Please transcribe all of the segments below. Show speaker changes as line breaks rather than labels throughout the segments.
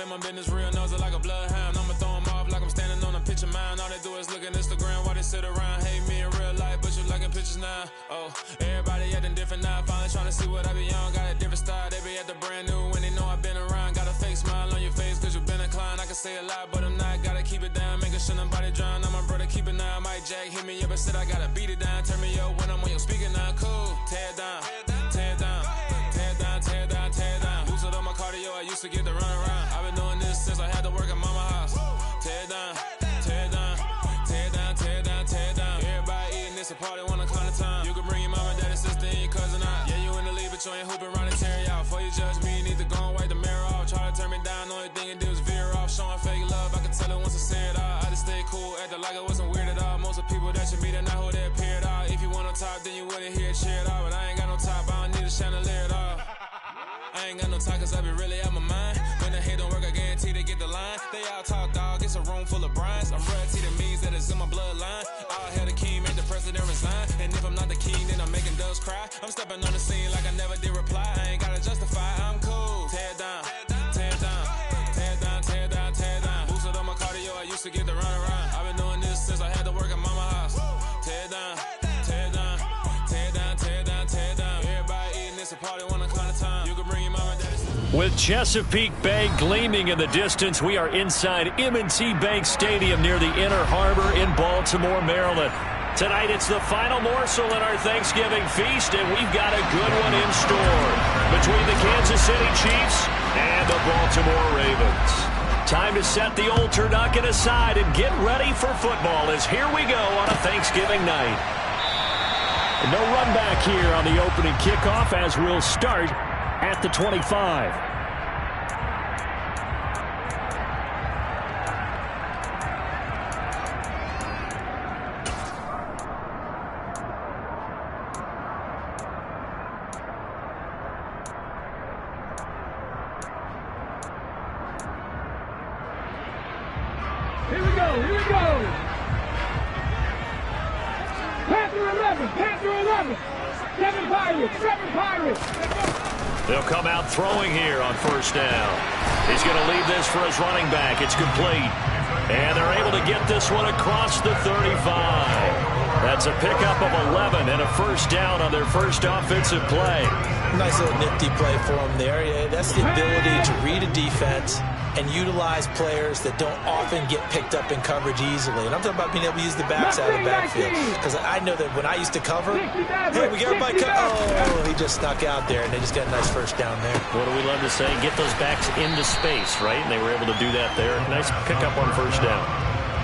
in my business, real nose like a bloodhound. I'ma throw them off like I'm standing on a picture mine. All they do is look at Instagram while they sit around. Hate me in real life, but you liking pictures now. Oh, everybody acting different now. Finally trying to see what I be on. Got a different style, they be at the brand new when they know I've been around. Got a fake smile on your face cause you been inclined. I can say a lot, but I'm not. Gotta keep it down, making sure nobody drown. I'm my brother, keep it now. Mike Jack hit me up and said I gotta beat it down. Turn me up when I'm on your speaker now. Cool, tear it down, tear it down, tear it down, tear it down, tear it down. Boosted up my cardio, I used to get to run around. I've been doing this since I had to work at mama house. Tear it down, tear it down, tear it down, tear it down, tear it down. Everybody eating this a party, one o'clock of time. You can bring your mama, daddy, sister, and your cousin out. Yeah, you in the lead, but you ain't hooping around and tear out. Before you judge me, you need to go and wipe the mirror off. Try to turn me down, only thing it did was veer off. Showing fake love, I can tell it once I say it all. I just stay cool, acting like it wasn't weird at all. Most of the people that you meet are not who they appear at all. If you want on top, then you wouldn't hear it cheer at all. But I ain't got no top, I don't need a chandelier at all. I ain't got no talk cause I be really out my mind. When the hate don't work, I guarantee they get the line. They all talk dog, it's a room full of brinds. I'm royalty that means that it's in my bloodline. All hail the king, make the president resign. And if I'm not the king, then I'm making doves cry. I'm stepping on the scene like I never did reply. I ain't gotta justify, I'm cool. Tear it down, tear it down, tear it down, tear it down, tear it down. Boosted up my cardio, I used to get to run around. I've been doing this since I had to work at mama house. Tear it down, tear it down, tear it down, tear it down, tear it down. Everybody eating this a party, one o'clock of time. You can bring your mama, daddy.
With Chesapeake Bay gleaming in the distance, we are inside M&T Bank Stadium near the Inner Harbor in Baltimore, Maryland. Tonight it's the final morsel in our Thanksgiving feast, and we've got a good one in store between the Kansas City Chiefs and the Baltimore Ravens. Time to set the old turducken aside and get ready for football as here we go on a Thanksgiving night. No run back here on the opening kickoff as we'll start at the 25.
Here we go. Panther 11. Seven Pirates.
They'll come out throwing here on first down. He's going to leave this for his running back. It's complete. And they're able to get this one across the 35. That's a pickup of 11 and a first down on their first offensive play.
Nice little nifty play for him there. Yeah, that's the ability to read a defense and utilize players that don't often get picked up in coverage easily. And I'm talking about being able to use the backs out of the backfield. Because I know that when I used to cover, hey, we got everybody oh, he just snuck out there, and they just got a nice first down there.
What do we love to say? Get those backs into space, right? And they were able to do that there. Nice pickup on first down.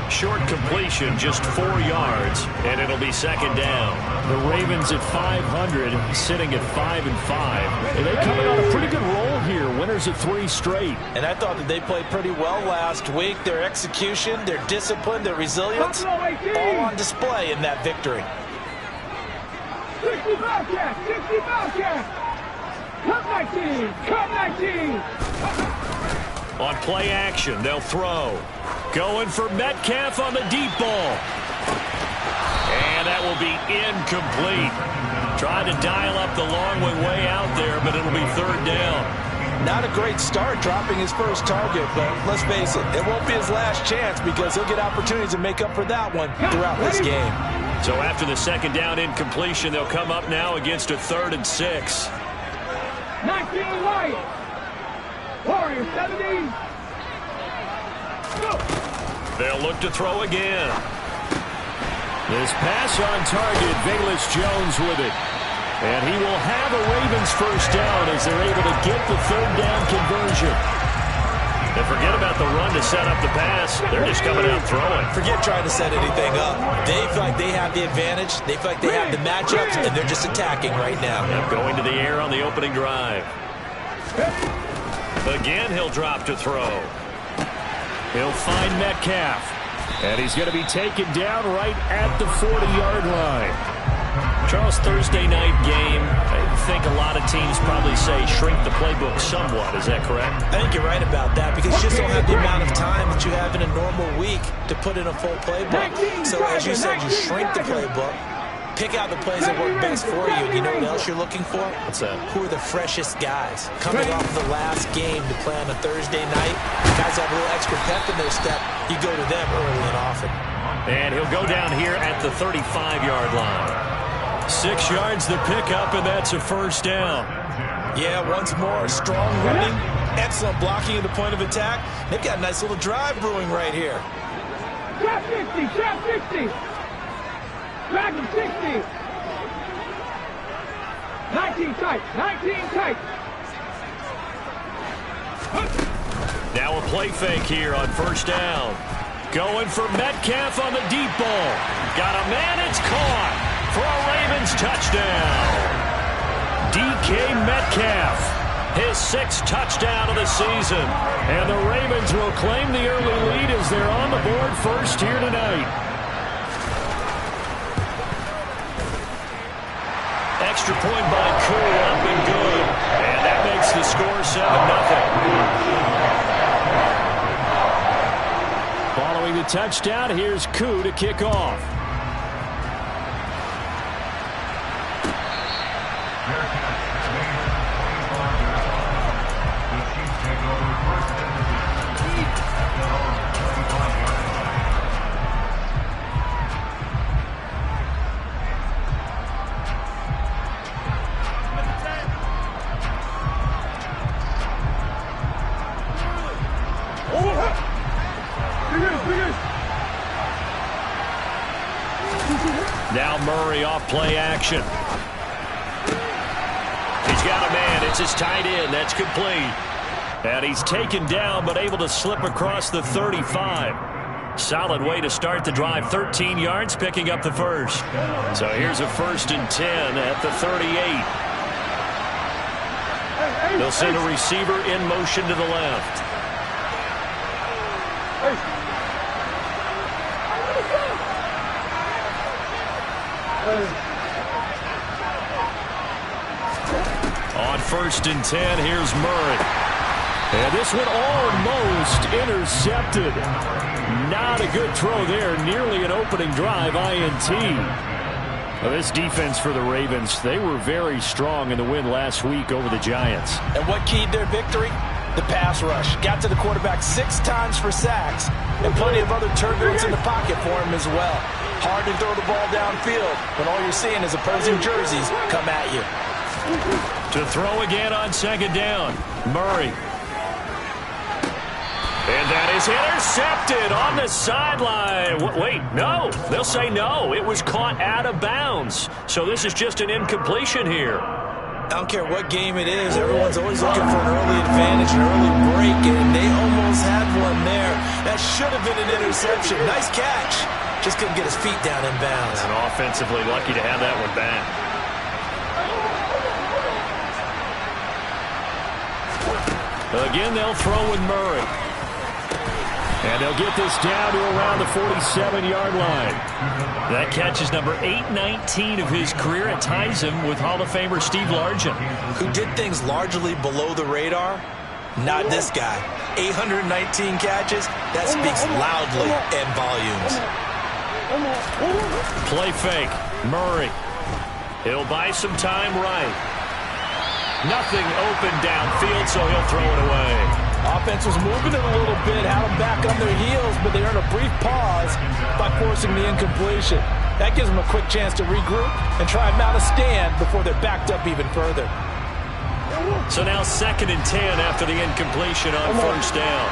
Short completion, just 4 yards, and it'll be second down. The Ravens at 500, sitting at 5-5. And they coming on a pretty good roll here. Winners of 3 straight.
And I thought that they played pretty well last week. Their execution, their discipline, their resilience, all on display in that victory.
60 Bobcats. Come 19.
On play action, they'll throw. Going for Metcalf on the deep ball. And that will be incomplete. Tried to dial up the long way out there, but it'll be third down.
Not a great start dropping his first target, but let's face it, it won't be his last chance because he'll get opportunities to make up for that one throughout this game.
So after the second down incompletion, they'll come up now against a 3rd and 6.
19 right. Warriors 70. Go.
They'll look to throw again. This pass on target, Velus Jones with it. And he will have a Ravens first down as they're able to get the third down conversion. And forget about the run to set up the pass. They're just coming out throwing.
Forget trying to set anything up. They feel like they have the advantage. They feel like they have the matchups, and they're just attacking right now.
Yep, going to the air on the opening drive. Again, he'll drop to throw. He'll find Metcalf. And he's going to be taken down right at the 40-yard line. Charles, Thursday night game, I think a lot of teams probably say shrink the playbook somewhat. Is that correct?
I think you're right about that because you just don't have the amount of time that you have in a normal week to put in a full playbook. So as you said, you shrink the playbook. Pick out the plays that work best for you, and you know what else you're looking for?
What's that?
Who are the freshest guys? Coming off the last game to play on a Thursday night, guys have a little extra pep in their step. You go to them early and often.
And he'll go down here at the 35-yard line. 6 yards the pickup, and that's a first down.
Yeah, once more, strong running, excellent blocking at the point of attack. They've got a nice little drive brewing right here.
Shot 50, shot 50. Dragon 60. 19 tight, 19 tight.
Now a play fake here on first down. Going for Metcalf on the deep ball. Got a man, it's caught for a Ravens touchdown. DK Metcalf, his 6th touchdown of the season. And the Ravens will claim the early lead as they're on the board first here tonight. Extra point by Koo, up and good. And that makes the score 7-0. Following the touchdown, here's Koo to kick off. Now Murray off play action. He's got a man. It's his tight end. That's complete. And he's taken down but able to slip across the 35. Solid way to start the drive. 13 yards, picking up the first. So here's a 1st and 10 at the 38. They'll send a receiver in motion to the left. On 1st and 10, here's Murray. And this one almost intercepted. Not a good throw there. Nearly an opening drive, INT. Well, this defense for the Ravens, they were very strong in the win last week over the Giants.
And what keyed their victory? The pass rush. Got to the quarterback 6 times for sacks, and plenty of other turbulence in the pocket for him as well. Hard to throw the ball downfield when all you're seeing is opposing jerseys come at you.
To throw again on 2nd down, Murray. And that is intercepted on the sideline. Wait, no. They'll say no. It was caught out of bounds. So this is just an incompletion here.
I don't care what game it is. Everyone's always looking for an early advantage, an early break, and they almost had one there. That should have been an interception. Nice catch. Just couldn't get his feet down in bounds.
And offensively lucky to have that one back. Again, they'll throw with Murray. And they'll get this down to around the 47-yard line. That catch is number 819 of his career. It ties him with Hall of Famer Steve Largent.
Who did things largely below the radar? Not this guy. 819 catches. That speaks loudly in volumes.
Play fake. Murray. He'll buy some time right. Nothing open downfield, so he'll throw it away.
Offense was moving it a little bit, had them back on their heels, but they earned a brief pause by forcing the incompletion. That gives them a quick chance to regroup and try and mount a stand before they're backed up even further.
So now 2nd and 10 after the incompletion on 1st down.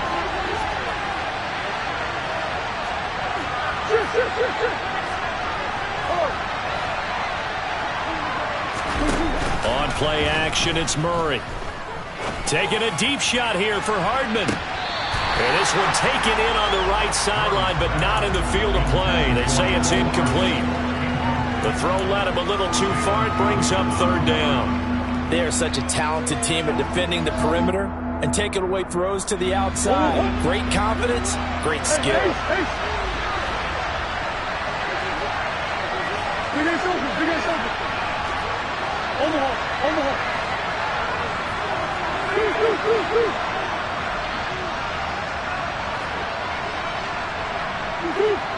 On play action, it's Murray. Taking a deep shot here for Hardman. And this one taken in on the right sideline, but not in the field of play. They say it's incomplete. The throw led him a little too far. It brings up 3rd down.
They are such a talented team at defending the perimeter and taking away throws to the outside. Great confidence, great skill.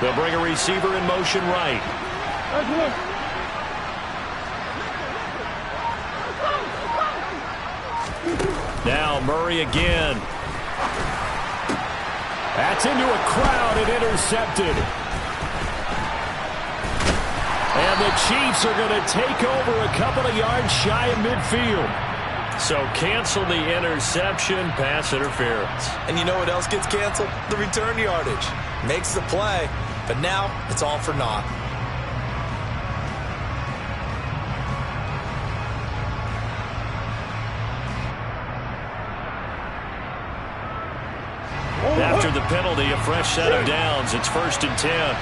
They'll bring a receiver in motion right. Now Murray again. That's into a crowd and intercepted. And the Chiefs are going to take over a couple of yards shy of midfield. So cancel the interception, pass interference.
And you know what else gets canceled? The return yardage. Makes the play, but now it's all for naught.
After the penalty, a fresh set of downs. It's 1st and 10.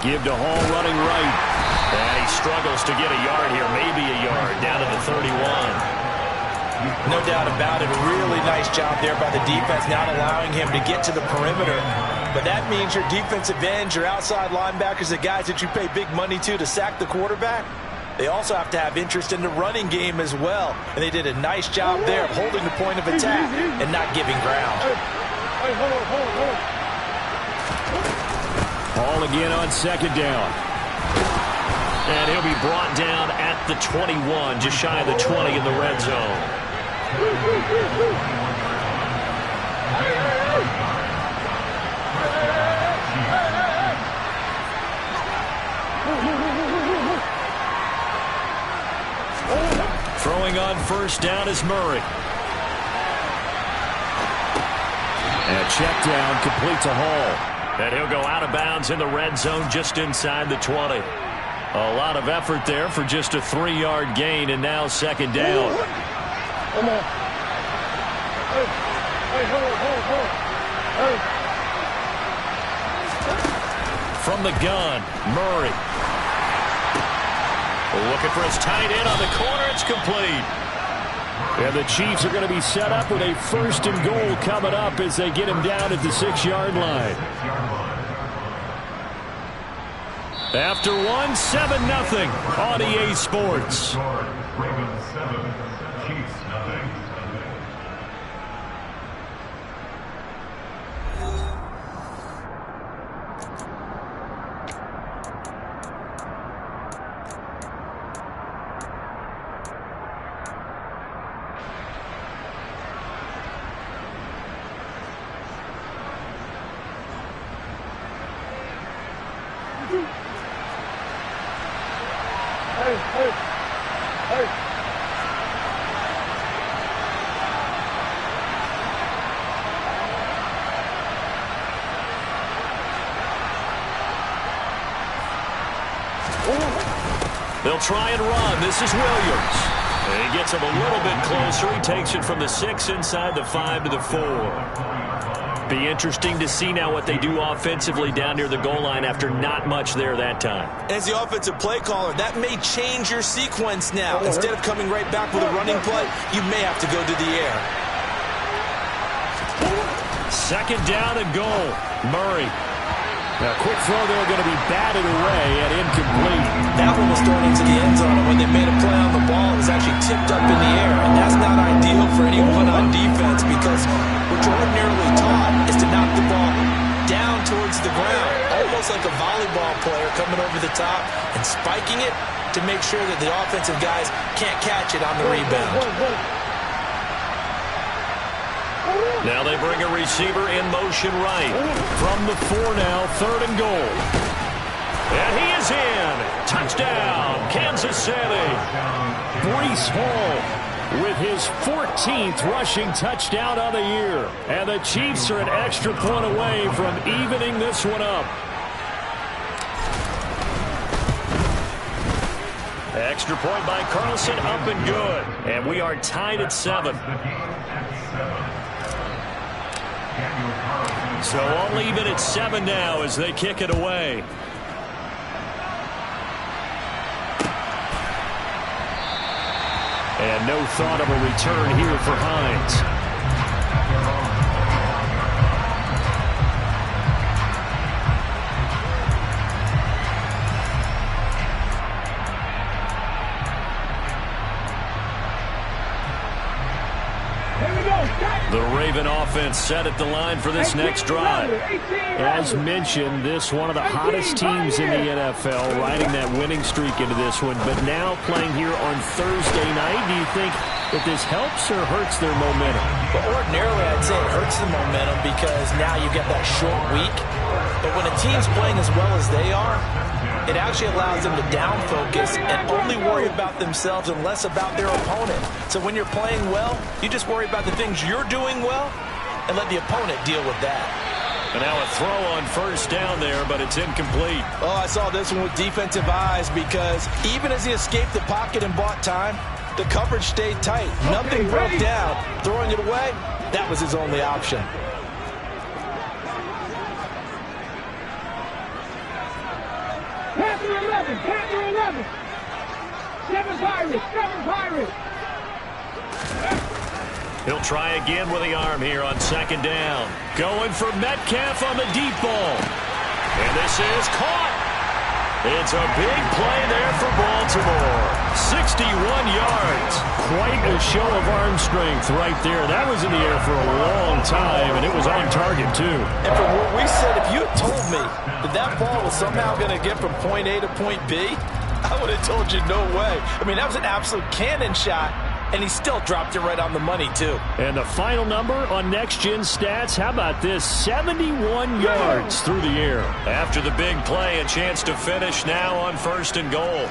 Give to Hall running right. And he struggles to get a yard here, maybe a yard, down to the 31.
No doubt about it. Really nice job there by the defense, not allowing him to get to the perimeter. But that means your defensive ends, your outside linebackers, the guys that you pay big money to sack the quarterback, they also have to have interest in the running game as well. And they did a nice job there of holding the point of attack and not giving ground.
Hall again on 2nd down. And he'll be brought down at the 21, just shy of the 20 in the red zone. Throwing on 1st down is Murray. And a check down complete to Hall. And he'll go out of bounds in the red zone just inside the 20. A lot of effort there for just a 3-yard gain, and now 2nd down. From the gun, Murray. Looking for his tight end on the corner. It's complete. And the Chiefs are going to be set up with a 1st and goal coming up as they get him down at the 6-yard line. After 1, 7-0 on EA Sports.
Ravens 7, Chiefs nothing.
They'll try and run. This is Williams. And he gets him a little bit closer. He takes it from the 6 inside the 5 to the 4. Be interesting to see now what they do offensively down near the goal line after not much there that time.
As the offensive play caller, that may change your sequence now. Instead of coming right back with a running play, you may have to go to the air.
2nd down and goal. Murray. A quick throw there going to be batted away and incomplete.
That one was thrown into the end zone, and when they made a play on the ball, it was actually tipped up in the air. And that's not ideal for anyone on defense because what you're ordinarily taught is to knock the ball down towards the ground, almost like a volleyball player coming over the top and spiking it to make sure that the offensive guys can't catch it on the rebound.
Now they bring a receiver in motion right. From the 4 now, 3rd and goal. And he is in. Touchdown, Kansas City. Breece Hall with his 14th rushing touchdown of the year. And the Chiefs are an extra point away from evening this one up. Extra point by Carlson, up and good. And we are tied at 7. So all even at 7 now as they kick it away. And no thought of a return here for Hines.
Here we go.
The Raven offense set at the line for this next drive.
As
As mentioned, this one of the hottest teams in the NFL, riding that winning streak into this one, but now playing here on Thursday night. Do you think that this helps or hurts their momentum?
But ordinarily, I'd say it hurts the momentum because now you get that short week. But when a team's playing as well as they are, it actually allows them to down focus and only worry about themselves and less about their opponent. So when you're playing well, you just worry about the things you're doing well and let the opponent deal with that.
And now a throw on first down there, but it's incomplete.
Oh, I saw this one with defensive eyes because even as he escaped the pocket and bought time, the coverage stayed tight. Nothing broke down. Throwing it away, that was his only option.
Panther 11, Panther 11. 7 Pirates, 7 Pirates.
He'll try again with the arm here on second down. Going for Metcalf on the deep ball. And this is caught. It's a big play there for Baltimore. 61 yards. Quite a show of arm strength right there. That was in the air for a long time, and it was on target, too.
And from what we said, if you had told me that that ball was somehow going to get from point A to point B, I would have told you no way. I mean, that was an absolute cannon shot, and he still dropped it right on the money, too.
And the final number on Next Gen Stats, how about this? 71 yards through the air. After the big play, a chance to finish now on first and goal.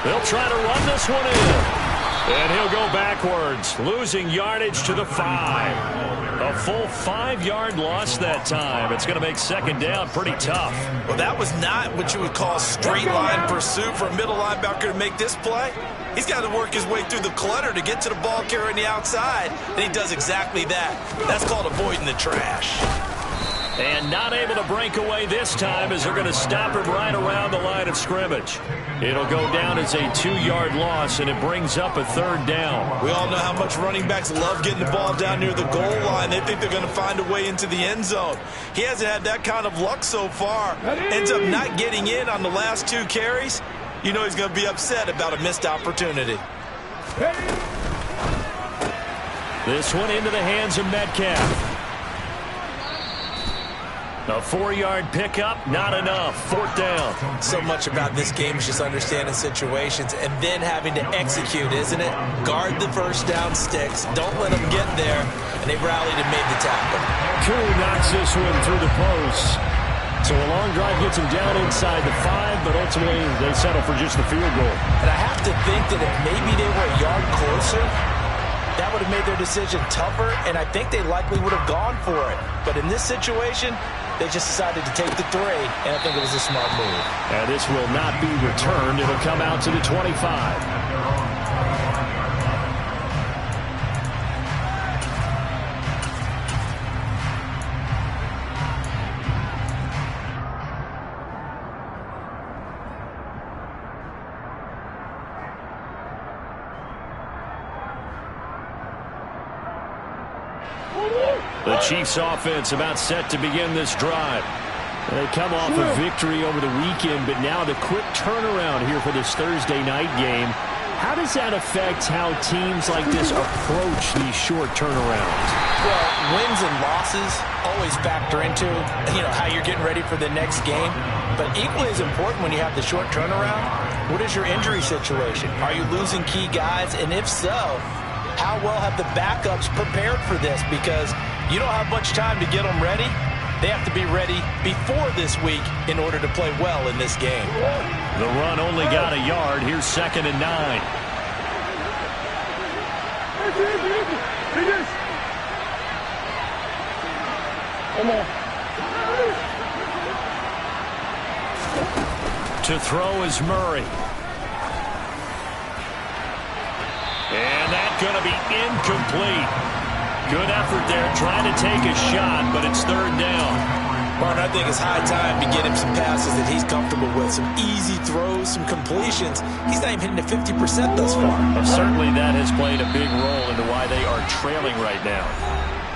They'll try to run this one in. And he'll go backwards, losing yardage to the 5. A full 5-yard loss that time. It's going to make second down pretty tough.
Well, that was not what you would call straight line pursuit for a middle linebacker to make this play. He's got to work his way through the clutter to get to the ball carrier on the outside, and he does exactly that. That's called avoiding the trash.
And not able to break away this time as they're going to stop him right around the line of scrimmage. It'll go down as a 2-yard loss, and it brings up a third down.
We all know how much running backs love getting the ball down near the goal line. They think they're going to find a way into the end zone. He hasn't had that kind of luck so far. Ends up not getting in on the last 2 carries. You know he's going to be upset about a missed opportunity.
This one into the hands of Metcalf. A 4-yard pickup, not enough. Fourth down.
So much about this game is just understanding situations and then having to execute, isn't it? Guard the first down sticks. Don't let them get there. And they rallied and made the tackle.
Koo knocks this one through the post. So a long drive gets him down inside the 5, but ultimately they settle for just the field goal.
And I have to think that if maybe they were a yard closer, that would have made their decision tougher, and I think they likely would have gone for it. But in this situation, they just decided to take the 3, and I think it was a smart move.
And this will not be returned. It'll come out to the 25. The Chiefs offense about set to begin this drive. They come off a victory over the weekend, but now the quick turnaround here for this Thursday night game. How does that affect how teams like this approach these short turnarounds?
Well, wins and losses always factor into, how you're getting ready for the next game. But equally as important when you have the short turnaround, what is your injury situation? Are you losing key guys? And if so, how well have the backups prepared for this? Because you don't have much time to get them ready. They have to be ready before this week in order to play well in this game.
The run only got a yard. Here's 2nd and 9. To throw is Murray. And that's going to be incomplete. Good effort there, trying to take a shot, but it's 3rd down.
Martin, I think it's high time to get him some passes that he's comfortable with, some easy throws, some completions. He's not even hitting to 50% thus far.
Well, certainly that has played a big role into why they are trailing right now.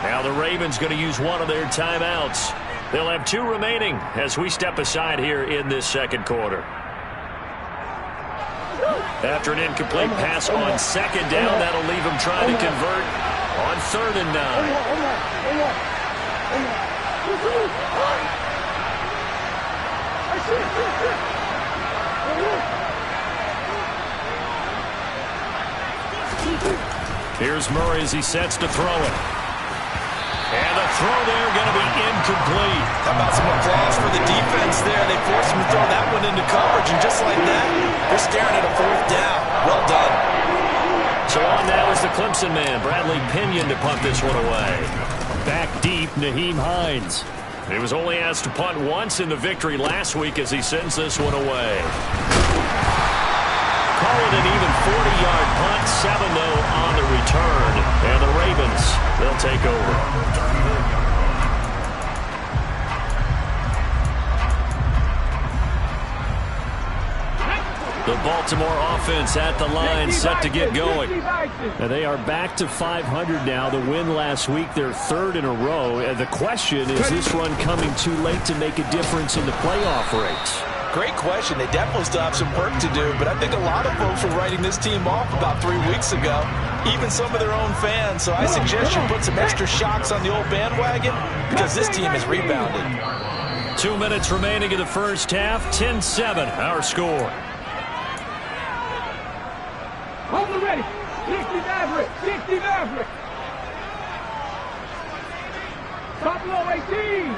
Now the Ravens going to use one of their timeouts. They'll have 2 remaining as we step aside here in this second quarter. After an incomplete pass on second down, that'll leave him trying to convert on 3rd and 9. Here's Murray as he sets to throw it. And the throw there going to be incomplete.
How about some applause for the defense there? They forced him to throw that one into coverage, and just like that, they're staring at a 4th down. Well done.
So on now is the Clemson man, Bradley Pinion, to punt this one away. Back deep, Nyheim Hines. He was only asked to punt once in the victory last week as he sends this one away. Call it an even 40-yard punt, 7-0 on the return. And the Ravens, they'll take over. The Baltimore offense at the line, set to get going. And they are back to 500 now. The win last week, their 3rd in a row. And the question, is this run coming too late to make a difference in the playoff race?
Great question. They definitely still have some work to do, but I think a lot of folks were writing this team off about 3 weeks ago, even some of their own fans. So I suggest you put some extra shocks on the old bandwagon because this team has rebounded.
2 minutes remaining in the first half, 10-7 our score.
Hold it ready. 60 Maverick. 60 Maverick. Top low 18.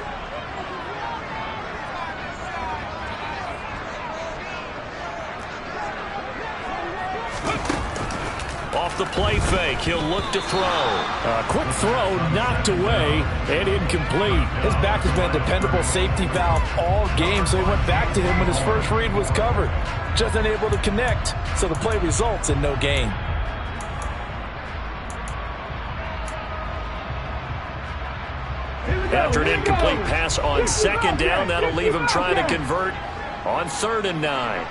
Off the play fake, he'll look to throw. A quick throw knocked away and incomplete.
His back has been a dependable safety valve all game, so he went back to him when his first read was covered. Just unable to connect, so the play results in no gain.
After an incomplete pass on second down, that'll leave him trying to convert on 3rd and 9.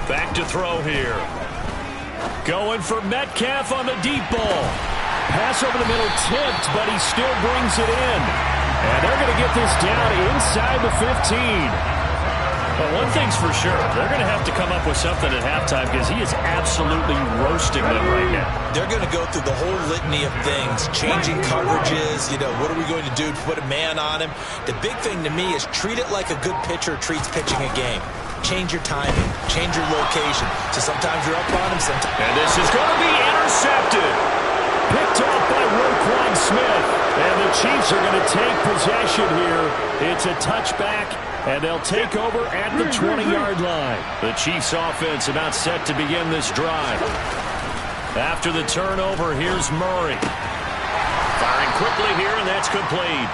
Back to throw here. Going for Metcalf on the deep ball. Pass over the middle tipped, but he still brings it in. And they're going to get this down inside the 15. But one thing's for sure, they're going to have to come up with something at halftime because he is absolutely roasting them right now.
They're going to go through the whole litany of things, changing coverages, what are we going to do to put a man on him? The big thing to me is treat it like a good pitcher treats pitching a game. Change your timing, change your location. So sometimes you're up on him, sometimes.
And this is going to be intercepted. Picked off by Roquan Smith. And the Chiefs are going to take possession here. It's a touchback, and they'll take over at the 20-yard line. The Chiefs offense about set to begin this drive. After the turnover, here's Murray. Firing quickly here, and that's complete.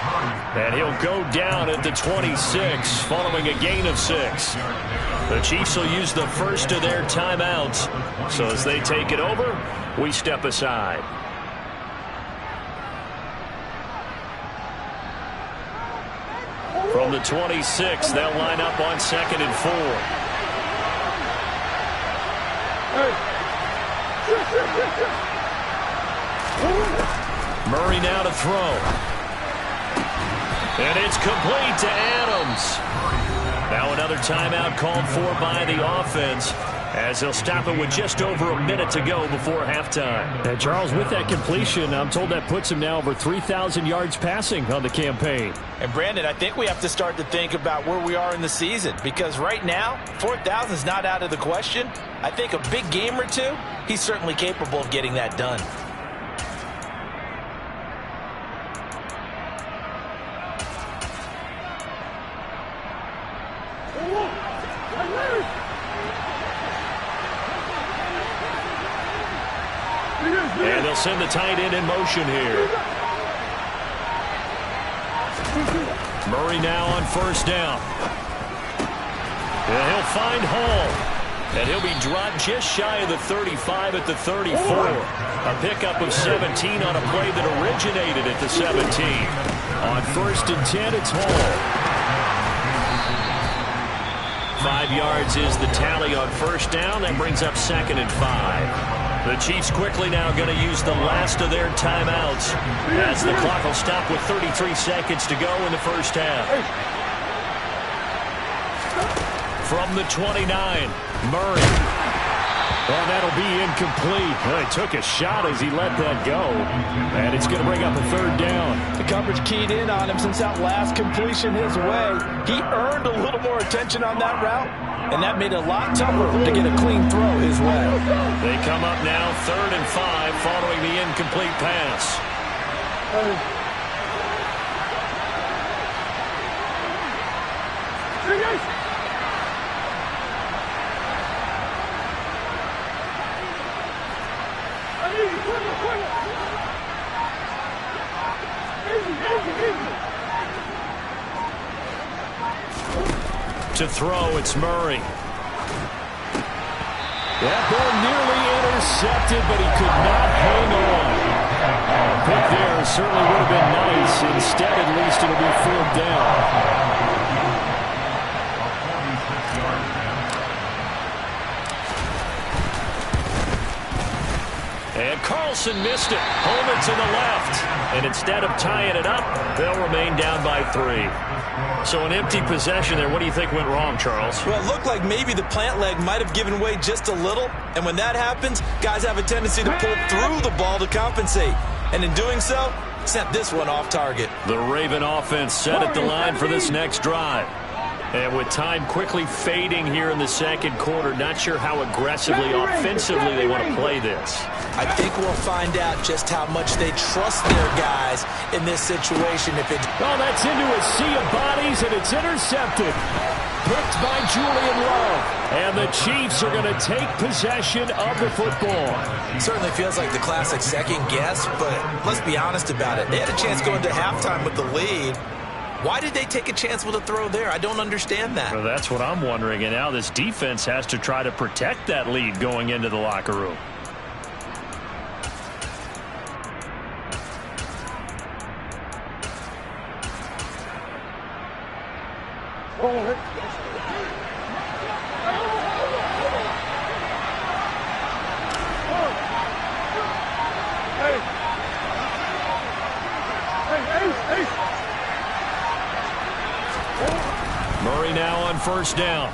And he'll go down at the 26, following a gain of 6. The Chiefs will use the first of their timeouts. So as they take it over, we step aside. From the 26, they'll line up on 2nd and 4. Murray now to throw. And it's complete to Adams. Now another timeout called for by the offense, as they'll stop it with just over a minute to go before halftime.
And Charles, with that completion, I'm told that puts him now over 3,000 yards passing on the campaign.
And Brandon, I think we have to start to think about where we are in the season, because right now, 4,000 is not out of the question. I think a big game or two, he's certainly capable of getting that done.
And they'll send the tight end in motion here. Murray now on first down. And he'll find Hall. And he'll be dropped just shy of the 35 at the 34. A pickup of 17 on a play that originated at the 17. On 1st and 10, it's Hall. 5 yards is the tally on first down. That brings up 2nd and 5. The Chiefs quickly now going to use the last of their timeouts as the clock will stop with 33 seconds to go in the first half. From the 29, Murray. Well, that'll be incomplete. Well, he took a shot as he let that go. And it's going to bring up a 3rd down.
The coverage keyed in on him since that last completion his way. He earned a little more attention on that route, and that made it a lot tougher to get a clean throw his way.
They come up now 3rd and 5 following the incomplete pass. To throw, it's Murray.
That ball nearly intercepted, but he could not hang on. A pick there certainly would have been nice. Instead, at least, it'll be 4th down.
And Carlson missed it. Holman to the left. And instead of tying it up, they'll remain down by 3. So an empty possession there. What do you think went wrong, Charles?
Well, it looked like maybe the plant leg might have given way just a little. And when that happens, guys have a tendency to pull through the ball to compensate. And in doing so, sent this one off target.
The Raven offense set at the line for this next drive. And with time quickly fading here in the 2nd quarter, not sure how aggressively, offensively they want to play this.
I think we'll find out just how much they trust their guys in this situation.
Well, that's into a sea of bodies, and it's intercepted. Picked by Julian Love. And the Chiefs are going to take possession of the football.
Certainly feels like the classic second guess, but let's be honest about it. They had a chance going to halftime with the lead. Why did they take a chance with a throw there? I don't understand that.
Well, that's what I'm wondering. And now this defense has to try to protect that lead going into the locker room. Murray now on first down.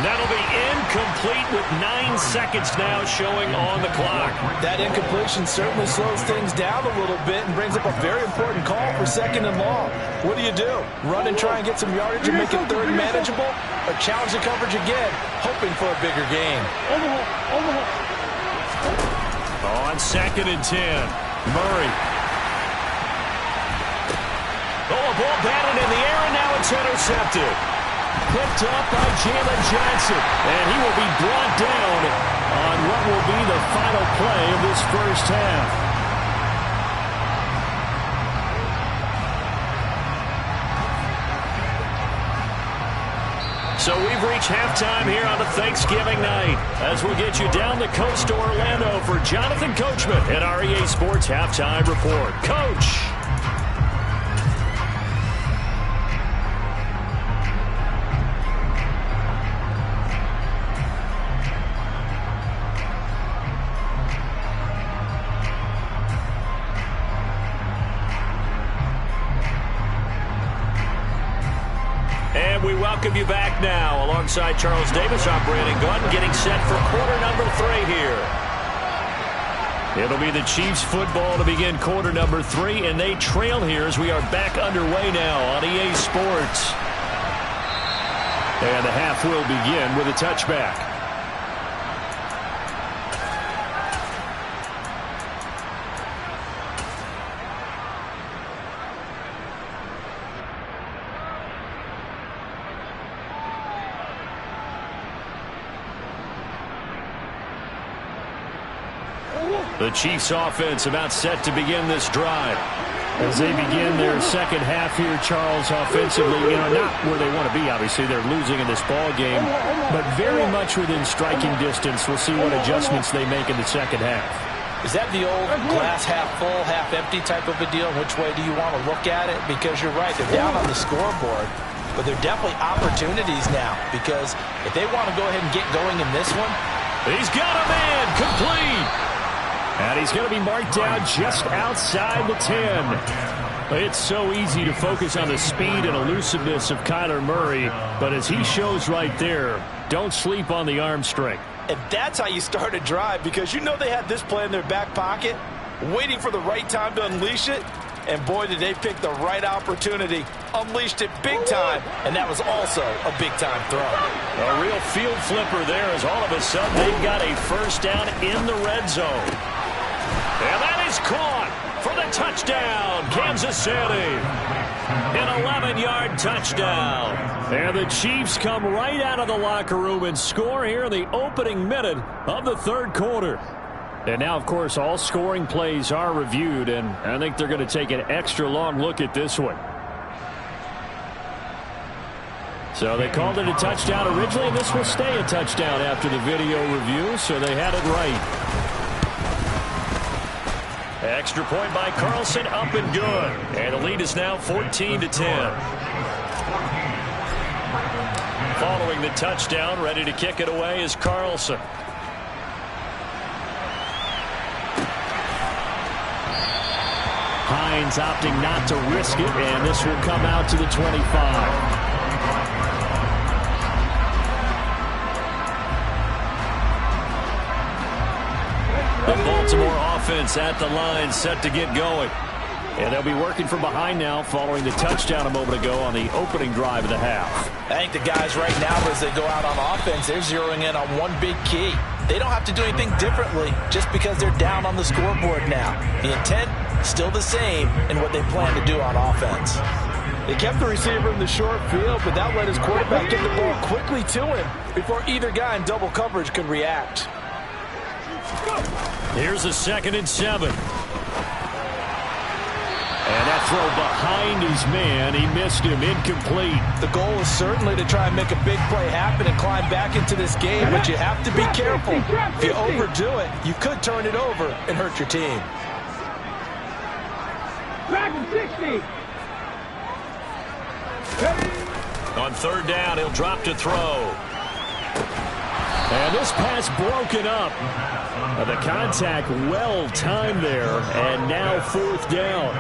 That'll be incomplete with 9 seconds now showing on the clock.
That incompletion certainly slows things down a little bit and brings up a very important call for 2nd and long. What do you do? Run and try and get some yardage and make it 3rd and manageable? Or challenge the coverage again, hoping for a bigger gain?
On 2nd and 10, Murray. Oh, a ball batted in the air, and now it's intercepted. Picked up by Jalen Johnson, and he will be brought down on what will be the final play of this first half. So we've reached halftime here on a Thanksgiving night as we'll get you down the coast to Orlando for Jonathan Coachman at our EA Sports Halftime Report. Coach. We welcome you back now. Alongside Charles Davis, I'm Brandon Gunn, getting set for quarter number 3 here. It'll be the Chiefs football to begin quarter number 3, and they trail here as we are back underway now on EA Sports. And the half will begin with a touchback. The Chiefs offense about set to begin this drive. As they begin their second half here, Charles, offensively, not where they want to be, obviously. They're losing in this ball game, but very much within striking distance. We'll see what adjustments they make in the second half.
Is that the old glass half full, half empty type of a deal? Which way do you want to look at it? Because you're right, they're down on the scoreboard.
but they're definitely opportunities now, because if they want to go ahead and get going in this one.
He's got a man, complete. And he's going to be marked down just outside the 10. It's so easy to focus on the speed and elusiveness of Kyler Murray, but as he shows right there, don't sleep on the arm strength.
And that's how you start a drive, because you know they had this play in their back pocket, waiting for the right time to unleash it. And boy, did they pick the right opportunity. Unleashed it big time, and that was also a big-time throw.
A real field flipper there, as all of a sudden they've got a first down in the red zone. And that is caught for the touchdown, Kansas City. An 11-yard touchdown. And the Chiefs come right out of the locker room and score here in the opening minute of the third quarter. And now, of course, all scoring plays are reviewed, and I think they're going to take an extra long look at this one. So they called it a touchdown originally, and this will stay a touchdown after the video review, so they had it right. Extra point by Carlson, up and good. And the lead is now 14-10. Following the touchdown, ready to kick it away is Carlson. Hines opting not to risk it, and this will come out to the 25. The Baltimore offense at the line, set to get going. And they'll be working from behind now following the touchdown a moment ago on the opening drive of the half.
I think the guys right now, as they go out on offense, they're zeroing in on one big key. They don't have to do anything differently just because they're down on the scoreboard now. The intent, still the same in what they plan to do on offense.
They kept the receiver in the short field, but that let his quarterback get the ball quickly to him before either guy in double coverage could react.
Here's a 2nd and 7. And that throw behind his man, he missed him, incomplete.
The goal is certainly to try and make a big play happen and climb back into this game, but you have to be careful. If you overdo it, you could turn it over and hurt your team.
Back and 60.
On 3rd down, he'll drop to throw. And this pass broken up. The contact well timed there, and now 4th down.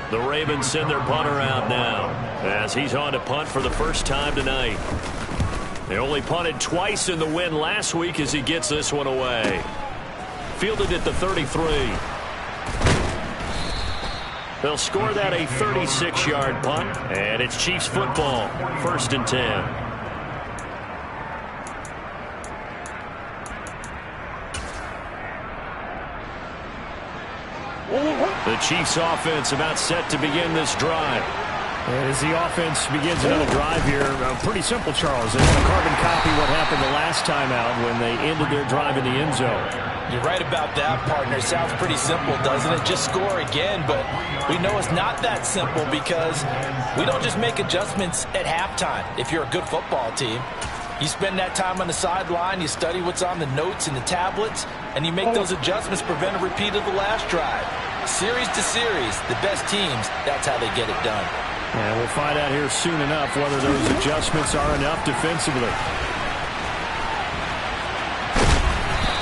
The Ravens send their punter out now as he's on to punt for the first time tonight. They only punted twice in the win last week as he gets this one away. Fielded at the 33. They'll score that a 36-yard punt, and it's Chiefs football, 1st and 10. The Chiefs offense about set to begin this drive.
And as the offense begins another drive here, pretty simple, Charles. They want to carbon copy what happened the last time out when they ended their drive in the end zone.
You're right about that, partner. Sounds pretty simple, doesn't it? Just score again, but we know it's not that simple because we don't just make adjustments at halftime if you're a good football team. You spend that time on the sideline, you study what's on the notes and the tablets, and you make those adjustments, prevent a repeat of the last drive. Series to series, the best teams, that's how they get it done.
And we'll find out here soon enough whether those adjustments are enough defensively.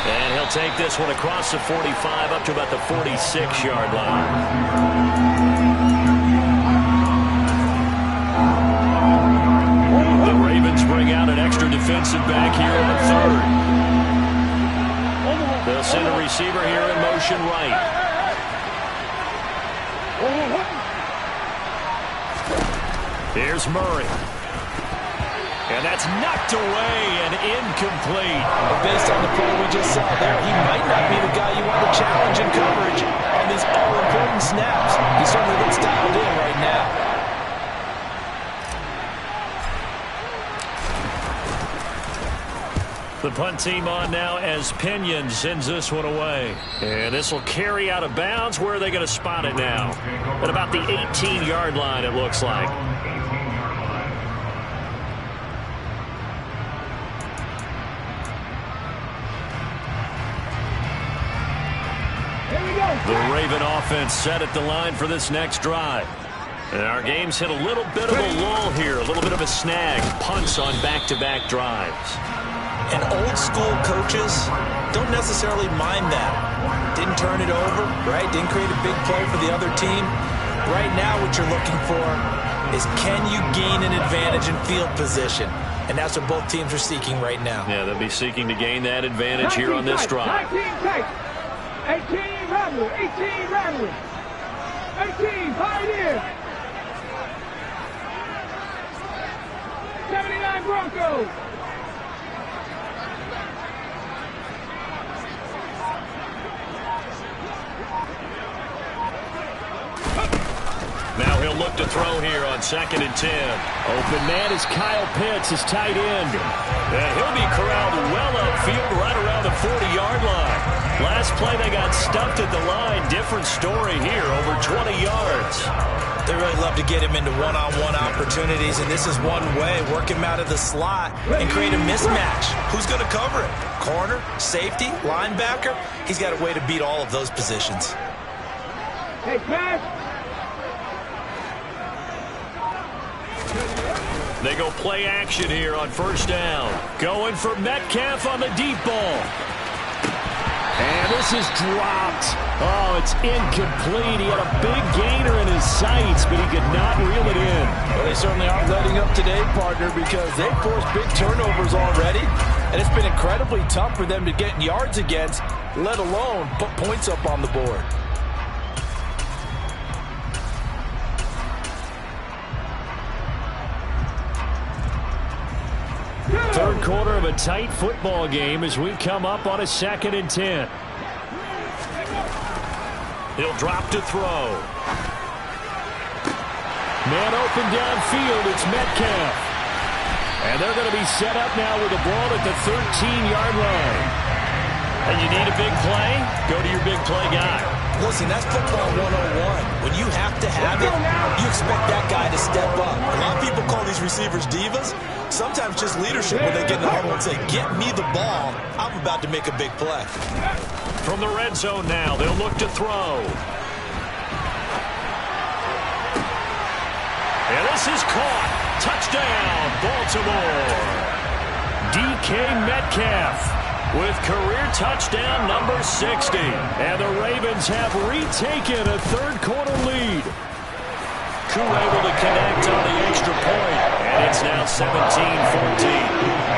And he'll take this one across the 45 up to about the 46-yard line. The Ravens bring out an extra defensive back here on 3rd. They'll send a receiver here in motion right. Here's Murray. And that's knocked away and incomplete.
But based on the play we just saw there, he might not be the guy you want to challenge in coverage on these all-important snaps. He certainly looks dialed in right now.
The punt team on now as Pinion sends this one away. And this will carry out of bounds. Where are they going to spot it now? At about the 18-yard line, it looks like. The Raven offense set at the line for this next drive. And our game's hit a little bit of a lull here, a little bit of a snag. Punts on back-to-back drives.
And old school coaches don't necessarily mind that. Didn't turn it over, right? Didn't create a big play for the other team. Right now what you're looking for is can you gain an advantage in field position? And that's what both teams are seeking right now.
Yeah, they'll be seeking to gain that advantage here on this drive.
19 takes. 18 rattle. 18 rattle. 18 Pioneers. 79 Broncos.
Now he'll look to throw here on 2nd and 10.
Open man is Kyle Pitts, his tight end.
And he'll be corralled well upfield right around the 40-yard line. Last play they got stuffed at the line. Different story here, over 20 yards.
They really love to get him into one-on-one opportunities, and this is one way. Work him out of the slot and create a mismatch. Who's going to cover it? Corner, safety, linebacker? He's got a way to beat all of those positions.
Hey, pass.
They go play action here on 1st down. Going for Metcalf on the deep ball.
And this is dropped. Oh, it's incomplete. He had a big gainer in his sights, but he could not reel it in.
Well, they certainly aren't letting up today, partner, because they forced big turnovers already, and it's been incredibly tough for them to get yards against, let alone put points up on the board.
Third quarter of a tight football game as we come up on a 2nd and 10.
He'll drop to throw.
Man open downfield, it's Metcalf. And they're going to be set up now with the ball at the 13-yard line.
And you need a big play? Go to your big play guy.
Listen, that's football 101. When you have to have it, you expect that guy to step up. A lot of people call these receivers divas. Sometimes just leadership when they get in the huddle and say, get me the ball. I'm about to make a big play.
From the red zone now, they'll look to throw. And this is caught. Touchdown, Baltimore. DK Metcalf with career touchdown number 60. And the Ravens have retaken a third-quarter lead. Koo able to connect on the extra point. And it's now 17-14.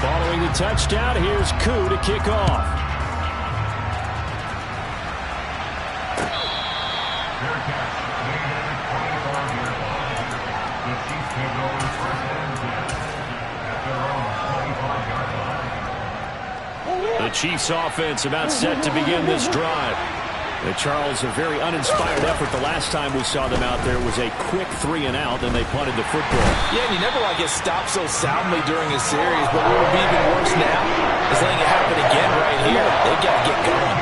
Following the touchdown, here's Koo to kick off.
The Chiefs offense about set to begin this drive.
Charles, a very uninspired effort the last time we saw them out there was a quick 3-and-out, and they punted the football.
Yeah, and you never want to get stopped so soundly during a series, but what would be even worse now is letting it happen again right here. They've got to get going.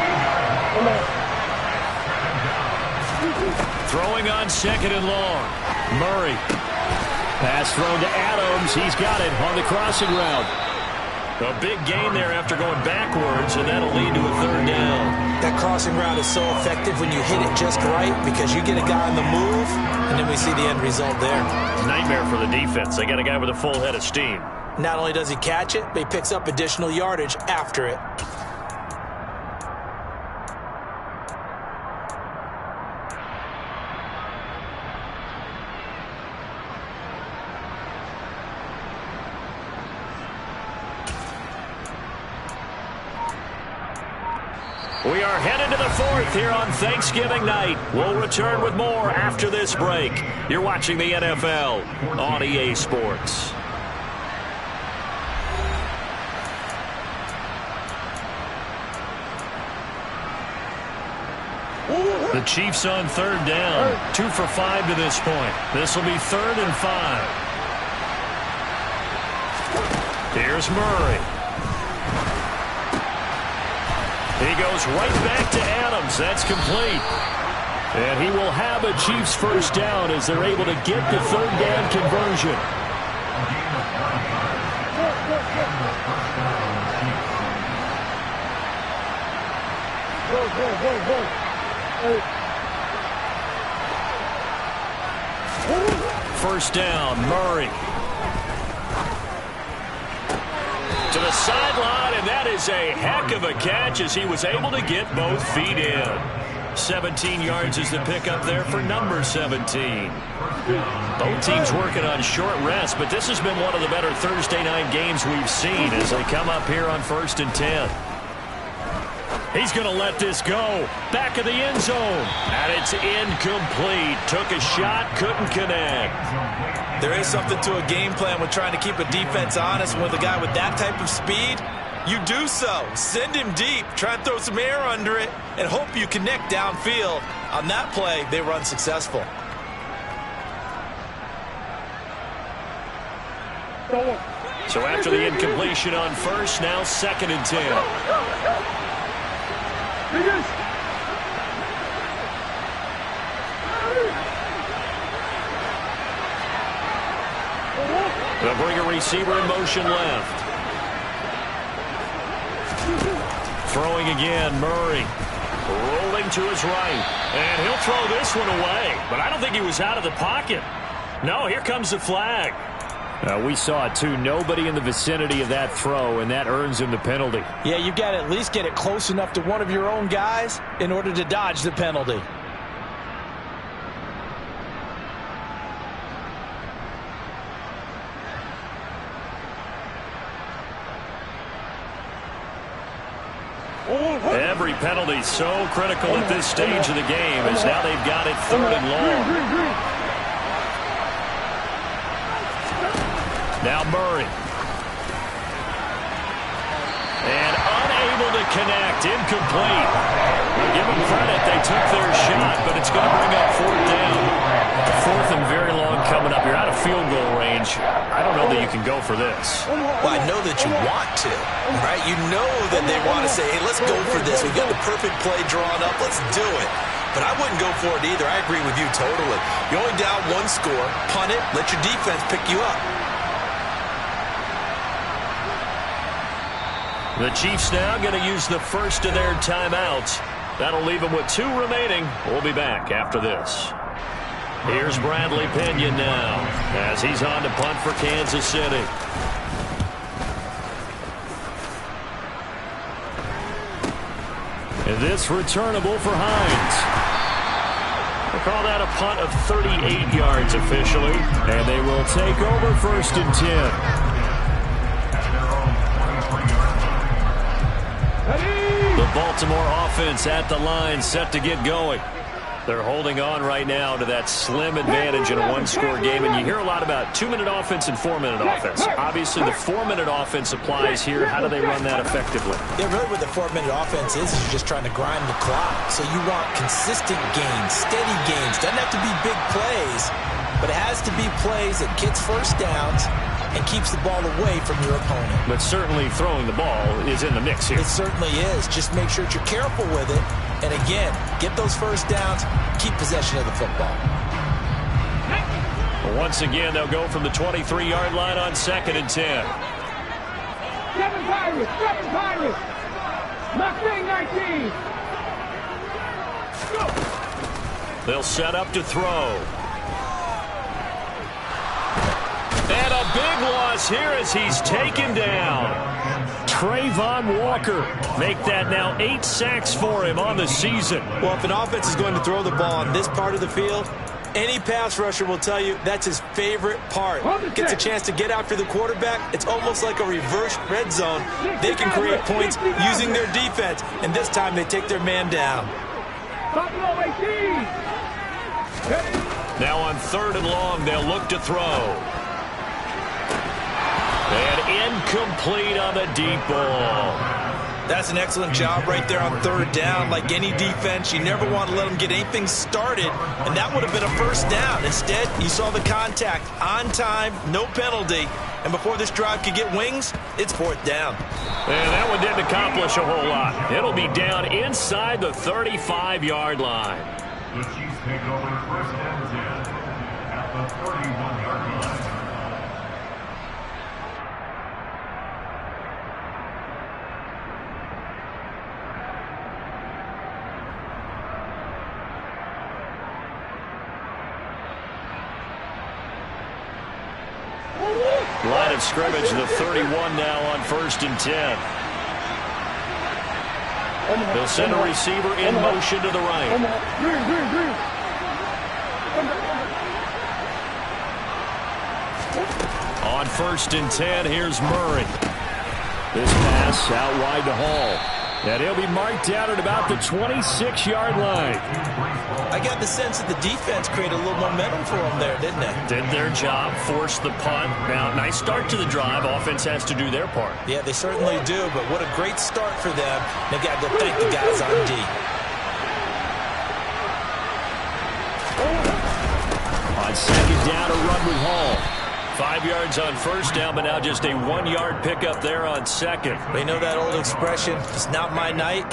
Throwing on 2nd and long. Murray.
Pass thrown to Adams. He's got it on the crossing route.
A big gain there after going backwards, and that'll lead to a 3rd down.
That crossing route is so effective when you hit it just right because you get a guy on the move, and then we see the end result there.
Nightmare for the defense. They got a guy with a full head of steam.
Not only does he catch it, but he picks up additional yardage after it.
We are headed to the 4th here on Thanksgiving night. We'll return with more after this break. You're watching the NFL on EA Sports. The Chiefs on 3rd down. 2 for 5 to this point. This will be 3rd and 5. Here's Murray. He goes right back to Adams. That's complete. And he will have a Chiefs 1st down as they're able to get the 3rd down conversion. First down, Murray. To the sideline, and that is a heck of a catch as he was able to get both feet in. 17 yards is the pickup there for number 17. Both teams working on short rest, but this has been one of the better Thursday night games we've seen as they come up here on 1st and 10. He's going to let this go. Back of the end zone. And it's incomplete. Took a shot, couldn't connect.
There is something to a game plan with trying to keep a defense honest. With a guy with that type of speed, you do so. Send him deep. Try and throw some air under it and hope you connect downfield. On that play, they were unsuccessful.
So after the incompletion on first, now 2nd and 10. They'll bring a receiver in motion left. Throwing again, Murray. Rolling to his right. And he'll throw this one away. But I don't think he was out of the pocket. No, here comes the flag.
We saw it too. Nobody in the vicinity of that throw, and that earns him the penalty.
Yeah, you've got to at least get it close enough to one of your own guys in order to dodge the penalty.
Every penalty so critical at this stage of the game as now they've got it 3rd and long. Now Murray. And unable to connect. Incomplete. Well, give them credit. They took their shot, but it's going to bring up 4th down. 4th and very long coming up. You're out of field goal range. I don't know that you can go for this.
Well, I know that you want to, right? You know that they want to say, hey, let's go for this. We've got the perfect play drawn up. Let's do it. But I wouldn't go for it either. I agree with you totally. You're only down 1 score. Punt it. Let your defense pick you up.
The Chiefs now going to use the first of their timeouts. That'll leave them with 2 remaining. We'll be back after this. Here's Bradley Pinion now as he's on to punt for Kansas City. And this returnable for Hines. We'll call that a punt of 38 yards officially. And they will take over 1st and 10. The Baltimore offense at the line, set to get going. They're holding on right now to that slim advantage in a 1-score game, and you hear a lot about 2-minute offense and 4-minute offense. Obviously, the 4-minute offense applies here. How do they run that effectively?
Yeah, really what the 4-minute offense is you're just trying to grind the clock. So you want consistent gains, steady gains. Doesn't have to be big plays, but it has to be plays that gets first downs and keeps the ball away from your opponent.
But certainly throwing the ball is in the mix here.
It certainly is. Just make sure that you're careful with it. And again, get those first downs, keep possession of the football.
Once again, they'll go from the 23-yard line on 2nd and 10.
7 Pirates, 7 Pirates. Mustang 19.
They'll set up to throw. And a big loss here as he's taken down. Trayvon Walker make that now 8 sacks for him on the season.
Well, if an offense is going to throw the ball on this part of the field, any pass rusher will tell you that's his favorite part. Gets a chance to get after the quarterback. It's almost like a reverse red zone. They can create points using their defense, and this time they take their man down.
Now on 3rd and long, they'll look to throw. And incomplete on the deep ball.
That's an excellent job right there on 3rd down. Like any defense, you never want to let them get anything started, and that would have been a first down. Instead, you saw the contact on time, no penalty, and before this drive could get wings, it's 4th down.
And that one didn't accomplish a whole lot. It'll be down inside the 35-yard line.
The Chiefs take over 1st and 10 at the 31-yard line.
of scrimmage, the 31 now on 1st and 10. They'll send a receiver in motion to the right. On 1st and 10, here's Murray. This pass out wide to Hall. And he'll be marked down at about the 26-yard line.
I got the sense that the defense created a little momentum for them there, didn't they?
Did their job, forced the punt. Now, nice start to the drive. Offense has to do their part.
Yeah, they certainly do, but what a great start for them. They got to thank the guys on D.
On 2nd down, a run with Hall. 5 yards on 1st down, but now just a 1-yard pickup there on 2nd.
They know that old expression, it's not my night.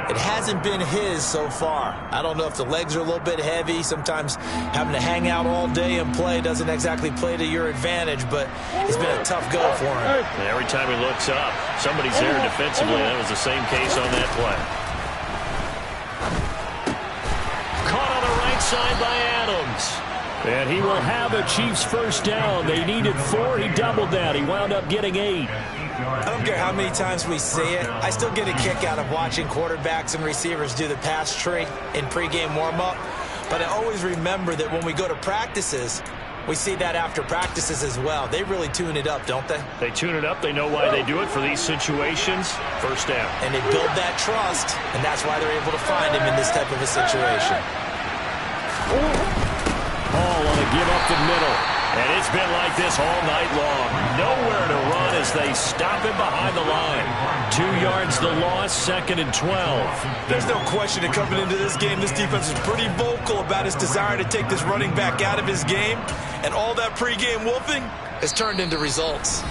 It hasn't been his so far. I don't know if the legs are a little bit heavy. Sometimes having to hang out all day and play doesn't exactly play to your advantage, but it's been a tough go for him.
And every time he looks up, somebody's there defensively. That was the same case on that play. Caught on the right side by Adams. And he will have a Chiefs 1st down. They needed 4. He doubled that. He wound up getting 8.
I don't care how many times we see it. I still get a kick out of watching quarterbacks and receivers do the pass tree in pregame warm-up. But I always remember that when we go to practices, we see that after practices as well. They really tune it up, don't they?
They tune it up. They know why they do it for these situations. 1st down.
And they build that trust, and that's why they're able to find him in this type of a situation.
Ball on a give up the middle. And it's been like this all night long. Nowhere to run as they stop him behind the line. 2 yards the loss, 2nd and 12.
There's no question that coming into this game, this defense is pretty vocal about his desire to take this running back out of his game. And all that pregame wolfing
has turned into results.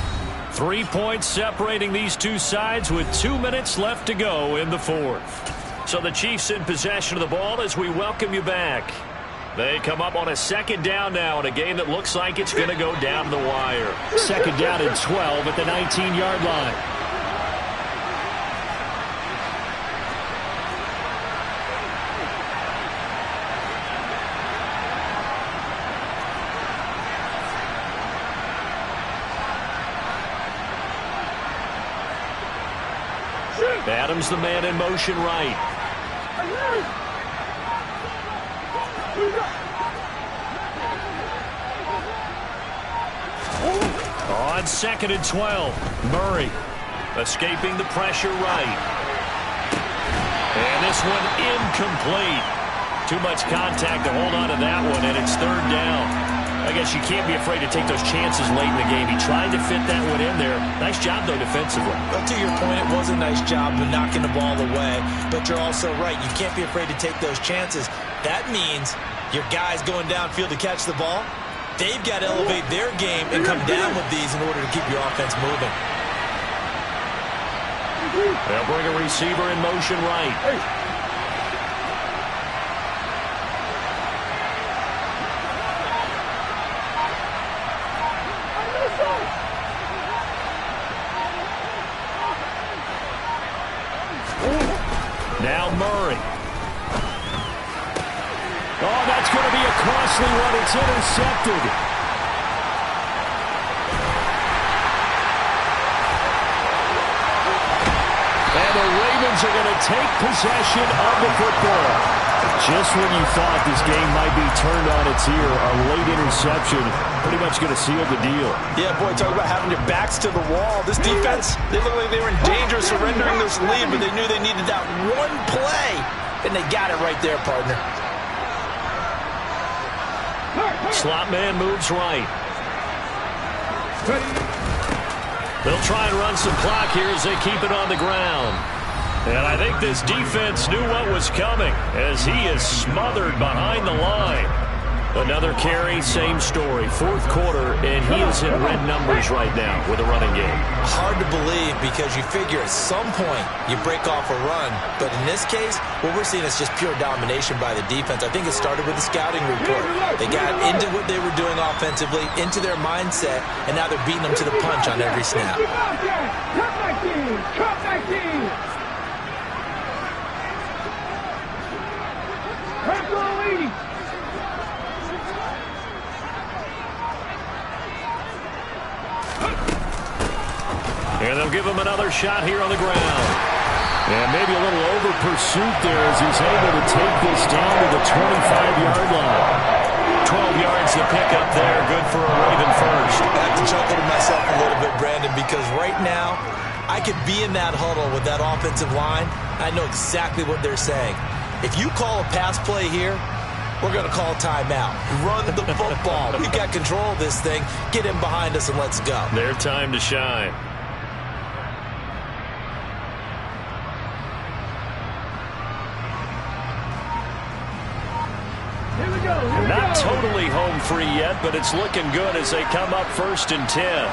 3 points separating these two sides with 2 minutes left to go in the 4th. So the Chiefs in possession of the ball as we welcome you back. They come up on a 2nd down now in a game that looks like it's going to go down the wire. 2nd down and 12 at the 19-yard line. Adams the man in motion right. On 2nd and 12, Murray escaping the pressure right. And this one incomplete. Too much contact to hold on to that one, and it's 3rd down. I guess you can't be afraid to take those chances late in the game. He tried to fit that one in there. Nice job, though, defensively.
But to your point, it was a nice job of knocking the ball away. But you're also right. You can't be afraid to take those chances. That means your guys going downfield to catch the ball, they've got to elevate their game and come down with these in order to keep your offense moving.
They'll bring a receiver in motion right. Now Murray. Oh, that's going to be a costly one. It's intercepted. And the Ravens are going to take possession of the football. Just when you thought this game might be turned on its ear, a late interception pretty much going to seal the deal.
Yeah, boy, talk about having your backs to the wall. This defense, they look like they were in danger of surrendering this lead, but they knew they needed that one play, and they got it right there, partner.
Slot man moves right. They'll try and run some clock here as they keep it on the ground. And I think this defense knew what was coming as he is smothered behind the line. Another carry, same story. 4th quarter, and he is in red numbers right now with a running game.
Hard to believe because you figure at some point you break off a run. But in this case, what we're seeing is just pure domination by the defense. I think it started with the scouting report. They got into what they were doing offensively, into their mindset, and now they're beating them to the punch on every snap.
Cut my team! Cut my team!
give him another shot here on the ground.
And maybe a little over-pursuit there as he's able to take this down to the 25-yard line.
12 yards to pick up there. Good for a Raven first.
I have to chuckle to myself a little bit, Brandon, because right now I could be in that huddle with that offensive line. I know exactly what they're saying. If you call a pass play here, we're going to call timeout. Run the football. We've got control of this thing. Get in behind us and let's go.
Their time to shine. Not totally home free yet, but it's looking good as they come up 1st and 10.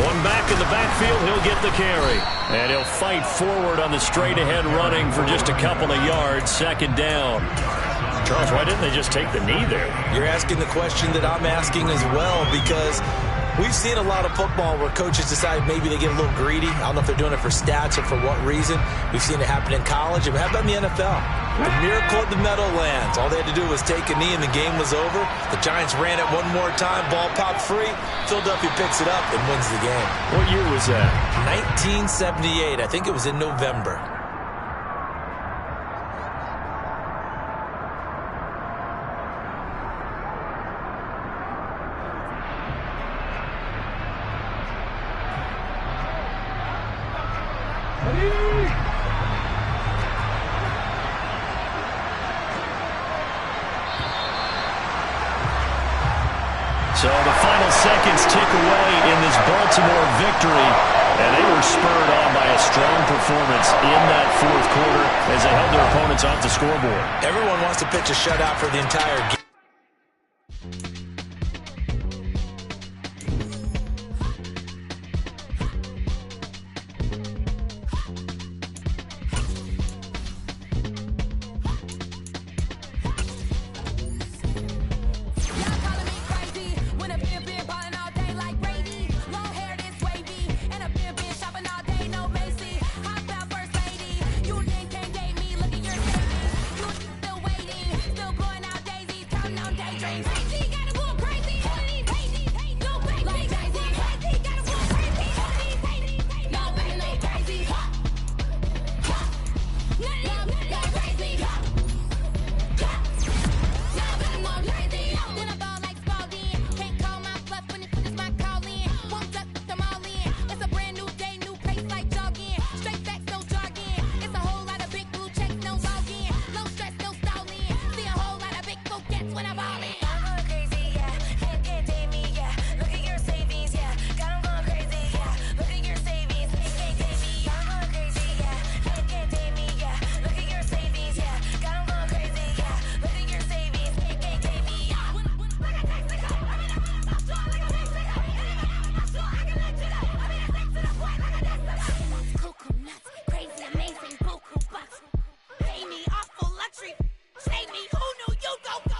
One back in the backfield, he'll get the carry. And he'll fight forward on the straight-ahead running for just a couple of yards. 2nd down. Charles, why didn't they just take the knee there?
You're asking the question that I'm asking as well, because we've seen a lot of football where coaches decide maybe they get a little greedy. I don't know if they're doing it for stats or for what reason. We've seen it happen in college. And how about in the NFL? The miracle at the Meadowlands. All they had to do was take a knee and the game was over. The Giants ran it one more time. Ball popped free. Philadelphia picks it up and wins the game.
What year was that?
1978. I think it was in November.
So the final seconds tick away in this Baltimore victory, and they were spurred on by a strong performance in that 4th quarter as they held their opponents off the scoreboard.
Everyone wants to pitch a shutout for the entire game.